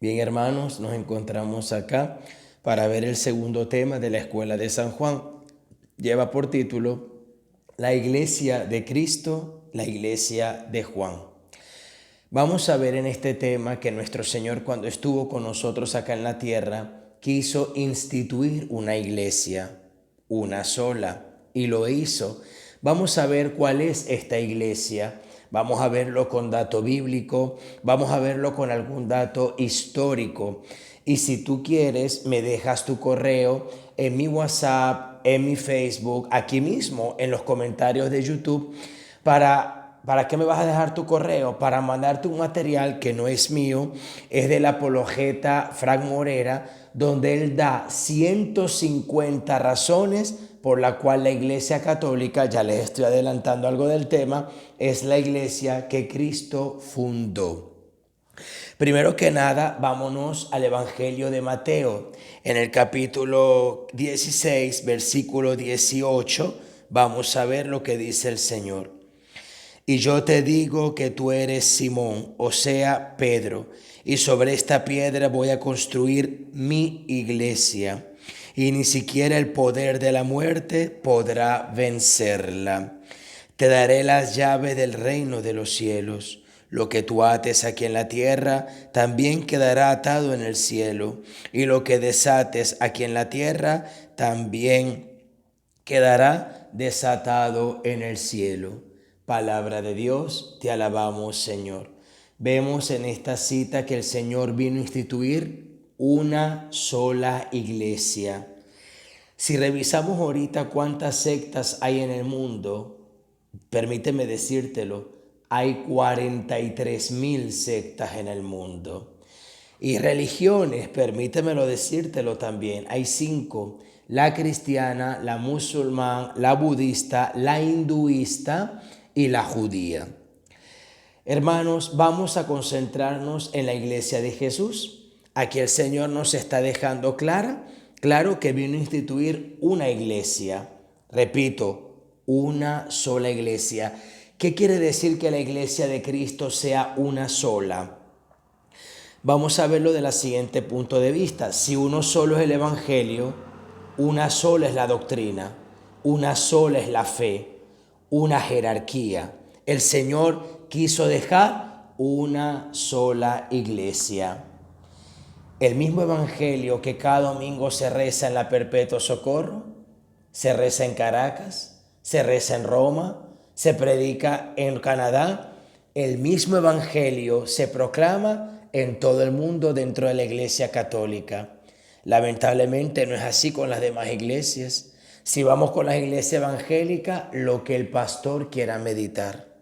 Bien, hermanos, nos encontramos acá para ver el segundo tema de la Escuela de San Juan. Lleva por título La Iglesia de Cristo, la Iglesia de Juan. Vamos a ver en este tema que nuestro Señor, cuando estuvo con nosotros acá en la tierra, quiso instituir una iglesia, una sola, y lo hizo. Vamos a ver cuál es esta iglesia. Vamos a verlo con dato bíblico, vamos a verlo con algún dato histórico. Y si tú quieres, me dejas tu correo en mi WhatsApp, en mi Facebook, aquí mismo en los comentarios de YouTube. ¿Para qué me vas a dejar tu correo? Para mandarte un material que no es mío, es del apologeta Frank Morera, donde él da 150 razones por la cual la Iglesia Católica, ya les estoy adelantando algo del tema, es la iglesia que Cristo fundó. Primero que nada, vámonos al Evangelio de Mateo. En el capítulo 16, versículo 18, vamos a ver lo que dice el Señor. Y yo te digo que tú eres Simón, o sea, Pedro, y sobre esta piedra voy a construir mi iglesia, y ni siquiera el poder de la muerte podrá vencerla. Te daré las llaves del reino de los cielos. Lo que tú ates aquí en la tierra también quedará atado en el cielo, y lo que desates aquí en la tierra también quedará desatado en el cielo. Palabra de Dios, te alabamos, Señor. Vemos en esta cita que el Señor vino a instituir una sola iglesia. Si revisamos ahorita cuántas sectas hay en el mundo, permíteme decírtelo, hay 43,000 sectas en el mundo. Y religiones, permítemelo decírtelo también, hay 5: la cristiana, la musulmán, la budista, la hinduista y la judía. Hermanos, vamos a concentrarnos en la iglesia de Jesús. Aquí el Señor nos está dejando claro que vino a instituir una iglesia. Repito, una sola iglesia. ¿Qué quiere decir que la iglesia de Cristo sea una sola? Vamos a verlo de la siguiente punto de vista. Si uno solo es el evangelio, una sola es la doctrina, una sola es la fe, una jerarquía. El Señor quiso dejar una sola iglesia. El mismo evangelio que cada domingo se reza en la Perpetuo Socorro, se reza en Caracas, se reza en Roma, se predica en Canadá, el mismo evangelio se proclama en todo el mundo dentro de la Iglesia Católica. Lamentablemente no es así con las demás iglesias. Si vamos con las iglesias evangélicas, lo que el pastor quiera meditar.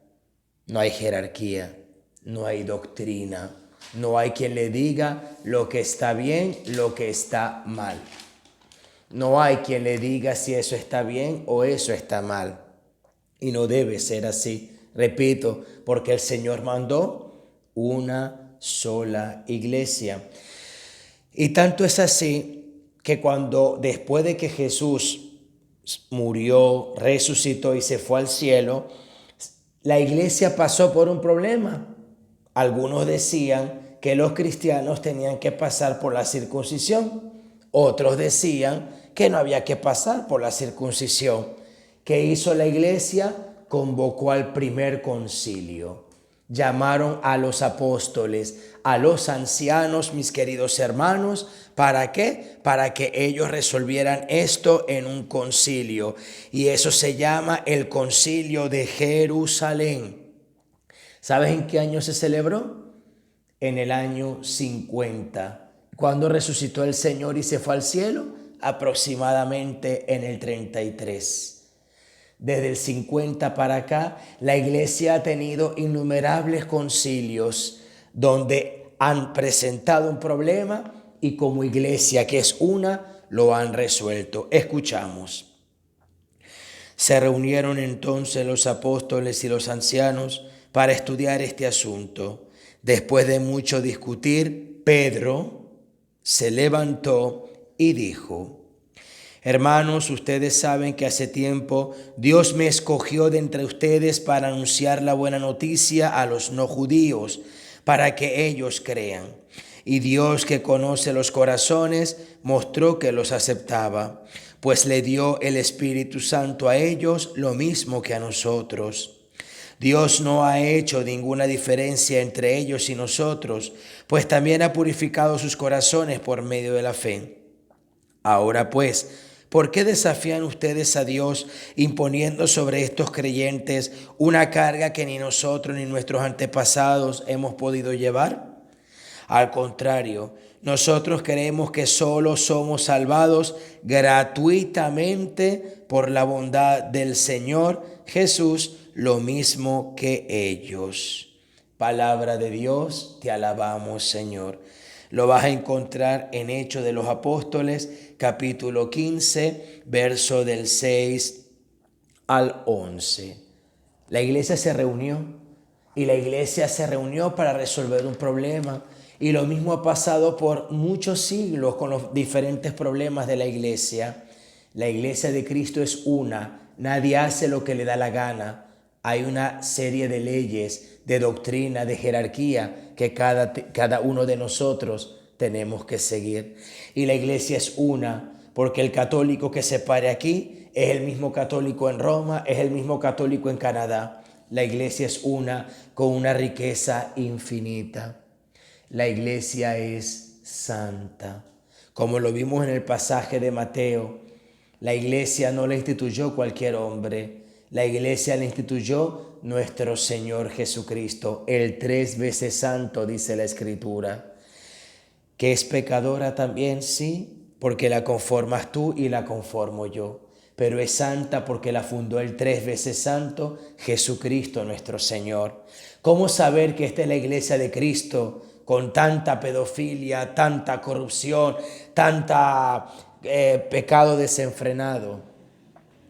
No hay jerarquía, no hay doctrina, no hay quien le diga lo que está bien, lo que está mal. No hay quien le diga si eso está bien o eso está mal. Y no debe ser así. Repito, porque el Señor mandó una sola iglesia. Y tanto es así que después de que Jesús murió, resucitó y se fue al cielo, la iglesia pasó por un problema. Algunos decían que los cristianos tenían que pasar por la circuncisión. Otros decían que no había que pasar por la circuncisión. ¿Qué hizo la iglesia? Convocó al primer concilio. Llamaron a los apóstoles, a los ancianos, mis queridos hermanos. ¿Para qué? Para que ellos resolvieran esto en un concilio. Y eso se llama el Concilio de Jerusalén. ¿Sabes en qué año se celebró? En el año 50. ¿Cuándo resucitó el Señor y se fue al cielo? Aproximadamente en el 33. Desde el 50 para acá, la iglesia ha tenido innumerables concilios donde han presentado un problema y como iglesia, que es una, lo han resuelto. Escuchamos. Se reunieron entonces los apóstoles y los ancianos para estudiar este asunto. Después de mucho discutir, Pedro se levantó y dijo: Hermanos, ustedes saben que hace tiempo Dios me escogió de entre ustedes para anunciar la buena noticia a los no judíos, para que ellos crean. Y Dios, que conoce los corazones, mostró que los aceptaba, pues le dio el Espíritu Santo a ellos lo mismo que a nosotros. Dios no ha hecho ninguna diferencia entre ellos y nosotros, pues también ha purificado sus corazones por medio de la fe. Ahora pues, ¿por qué desafían ustedes a Dios imponiendo sobre estos creyentes una carga que ni nosotros ni nuestros antepasados hemos podido llevar? Al contrario, nosotros creemos que solo somos salvados gratuitamente por la bondad del Señor Jesús, lo mismo que ellos. Palabra de Dios, te alabamos, Señor. Lo vas a encontrar en Hechos de los Apóstoles, capítulo 15, verso del 6 al 11. La iglesia se reunió y la iglesia se reunió para resolver un problema. Y lo mismo ha pasado por muchos siglos con los diferentes problemas de la iglesia. La iglesia de Cristo es una. Nadie hace lo que le da la gana. Hay una serie de leyes, de doctrina, de jerarquía que cada uno de nosotros tenemos que seguir. Y la iglesia es una, porque el católico que se pare aquí es el mismo católico en Roma, es el mismo católico en Canadá. La iglesia es una, con una riqueza infinita. La iglesia es santa. Como lo vimos en el pasaje de Mateo, la iglesia no la instituyó cualquier hombre. La iglesia la instituyó nuestro Señor Jesucristo, el 3 veces santo, dice la Escritura. ¿Que es pecadora también? Sí, porque la conformas tú y la conformo yo. Pero es santa porque la fundó el 3 veces santo, Jesucristo nuestro Señor. ¿Cómo saber que esta es la iglesia de Cristo con tanta pedofilia, tanta corrupción, tanta pecado desenfrenado?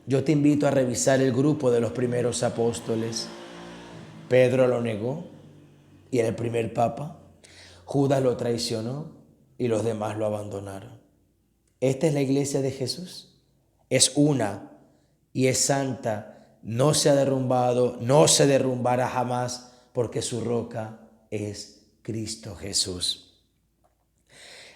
Yo te invito a revisar el grupo de los primeros apóstoles. Pedro lo negó y era el primer papa. Judas lo traicionó y los demás lo abandonaron. Esta es la iglesia de Jesús. Es una y es santa. No se ha derrumbado, no se derrumbará jamás, porque su roca es Cristo Jesús.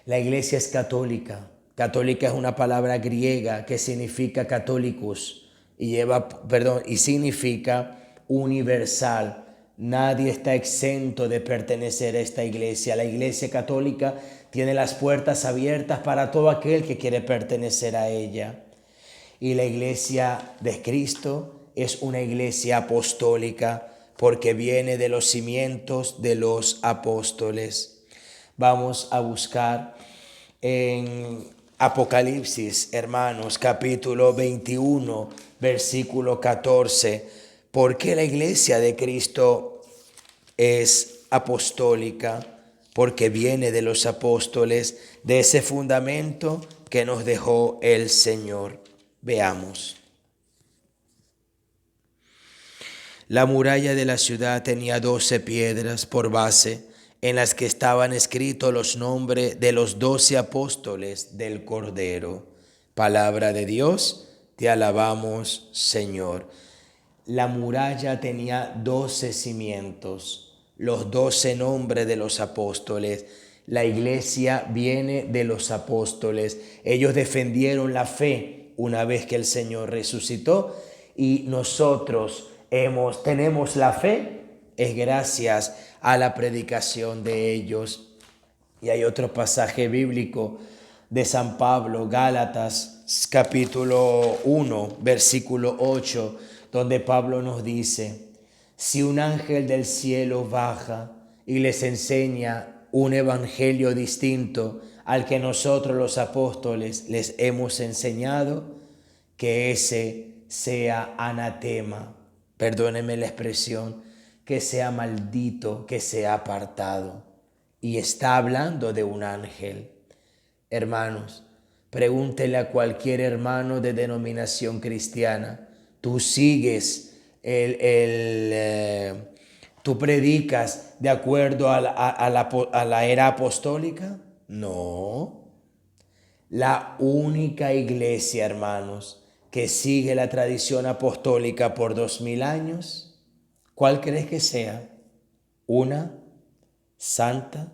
La iglesia es católica. Católica es una palabra griega que significa católicos y significa universal. Nadie está exento de pertenecer a esta iglesia. La iglesia católica tiene las puertas abiertas para todo aquel que quiere pertenecer a ella. Y la iglesia de Cristo es una iglesia apostólica porque viene de los cimientos de los apóstoles. Vamos a buscar en Apocalipsis, hermanos, capítulo 21, versículo 14. ¿Por qué la iglesia de Cristo es apostólica? Porque viene de los apóstoles, de ese fundamento que nos dejó el Señor. Veamos. La muralla de la ciudad tenía 12 piedras por base, en las que estaban escritos los nombres de los 12 apóstoles del Cordero. Palabra de Dios, te alabamos, Señor. La muralla tenía 12 cimientos, los 12 nombres de los apóstoles. La iglesia viene de los apóstoles. Ellos defendieron la fe una vez que el Señor resucitó, y nosotros tenemos la fe, es gracias a la predicación de ellos. Y hay otro pasaje bíblico de San Pablo, Gálatas, capítulo 1, versículo 8, donde Pablo nos dice: si un ángel del cielo baja y les enseña un evangelio distinto al que nosotros los apóstoles les hemos enseñado, que ese sea anatema, perdónenme la expresión, que sea maldito, que sea apartado. Y está hablando de un ángel. Hermanos, pregúntele a cualquier hermano de denominación cristiana: ¿tú sigues tú predicas de acuerdo a la era apostólica? No. La única iglesia, hermanos, que sigue la tradición apostólica por 2000 años, ¿cuál crees que sea? Una, santa,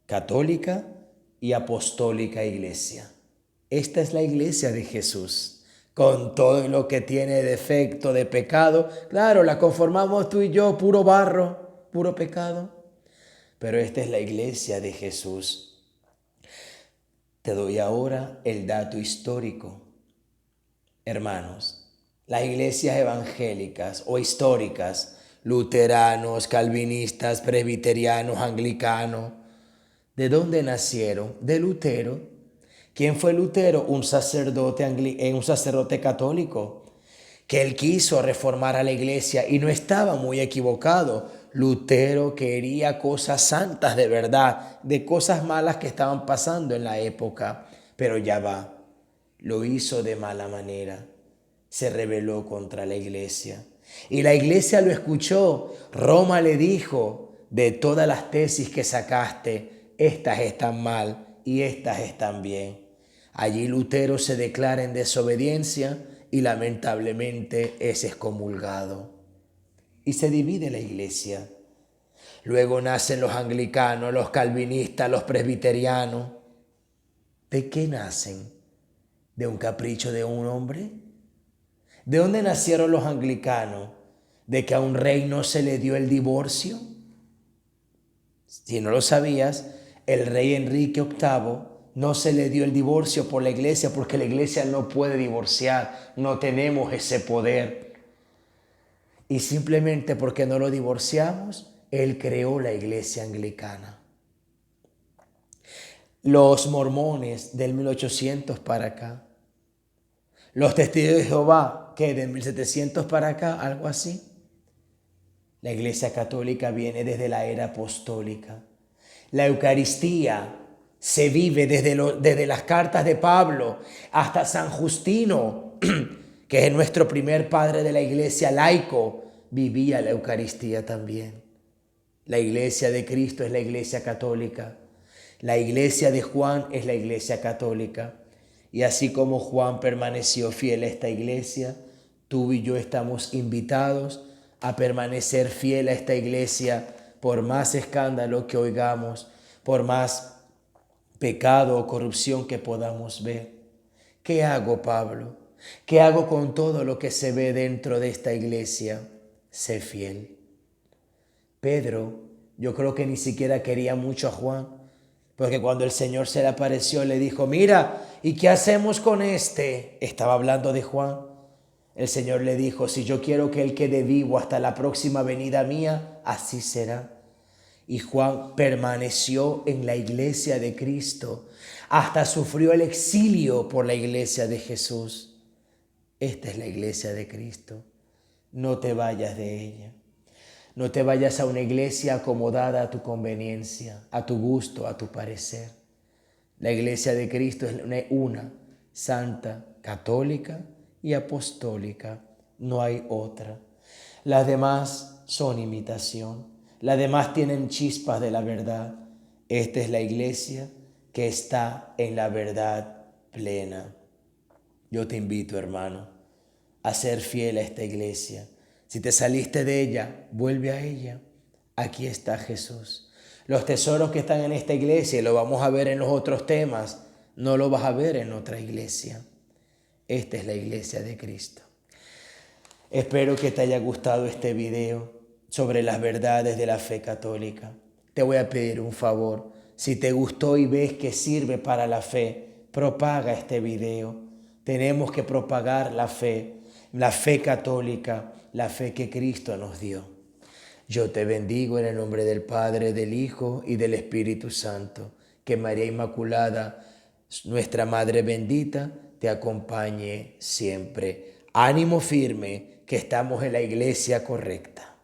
católica y apostólica iglesia. Esta es la iglesia de Jesús, con todo lo que tiene de defecto, de pecado. Claro, la conformamos tú y yo, puro barro, puro pecado. Pero esta es la iglesia de Jesús. Te doy ahora el dato histórico. Hermanos, las iglesias evangélicas o históricas, luteranos, calvinistas, presbiterianos, anglicanos, ¿de dónde nacieron? De Lutero. ¿Quién fue Lutero? Un sacerdote católico, que él quiso reformar a la iglesia y no estaba muy equivocado. Lutero quería cosas santas de verdad, de cosas malas que estaban pasando en la época, pero ya va. Lo hizo de mala manera, se rebeló contra la iglesia. Y la iglesia lo escuchó. Roma le dijo, de todas las tesis que sacaste, estas están mal y estas están bien. Allí Lutero se declara en desobediencia y lamentablemente es excomulgado. Y se divide la iglesia. Luego nacen los anglicanos, los calvinistas, los presbiterianos. ¿De qué nacen? ¿De un capricho de un hombre? ¿De dónde nacieron los anglicanos? ¿De que a un rey no se le dio el divorcio? Si no lo sabías, el rey Enrique VIII no se le dio el divorcio por la iglesia porque la iglesia no puede divorciar, no tenemos ese poder. Y simplemente porque no lo divorciamos, él creó la iglesia anglicana. Los mormones del 1800 para acá, los testigos de Jehová, que de 1700 para acá, algo así. La iglesia católica viene desde la era apostólica. La Eucaristía se vive desde las cartas de Pablo hasta San Justino, que es nuestro primer padre de la iglesia laico, vivía la Eucaristía también. La iglesia de Cristo es la iglesia católica. La iglesia de Juan es la iglesia católica. Y así como Juan permaneció fiel a esta iglesia, tú y yo estamos invitados a permanecer fiel a esta iglesia por más escándalo que oigamos, por más pecado o corrupción que podamos ver. ¿Qué hago, Pablo? ¿Qué hago con todo lo que se ve dentro de esta iglesia? Sé fiel. Pedro, yo creo que ni siquiera quería mucho a Juan, porque cuando el Señor se le apareció, le dijo, mira, ¿y qué hacemos con este? Estaba hablando de Juan. El Señor le dijo, si yo quiero que él quede vivo hasta la próxima venida mía, así será. Y Juan permaneció en la iglesia de Cristo, hasta sufrió el exilio por la iglesia de Jesús. Esta es la iglesia de Cristo. No te vayas de ella. No te vayas a una iglesia acomodada a tu conveniencia, a tu gusto, a tu parecer. La iglesia de Cristo es una, santa, católica y apostólica. No hay otra. Las demás son imitación. Las demás tienen chispas de la verdad. Esta es la iglesia que está en la verdad plena. Yo te invito, hermano, a ser fiel a esta iglesia. Si te saliste de ella, vuelve a ella. Aquí está Jesús. Los tesoros que están en esta iglesia, y lo vamos a ver en los otros temas, no lo vas a ver en otra iglesia. Esta es la iglesia de Cristo. Espero que te haya gustado este video sobre las verdades de la fe católica. Te voy a pedir un favor. Si te gustó y ves que sirve para la fe, propaga este video. Tenemos que propagar la fe católica, la fe que Cristo nos dio. Yo te bendigo en el nombre del Padre, del Hijo y del Espíritu Santo. Que María Inmaculada, nuestra Madre bendita, te acompañe siempre. Ánimo firme, que estamos en la iglesia correcta.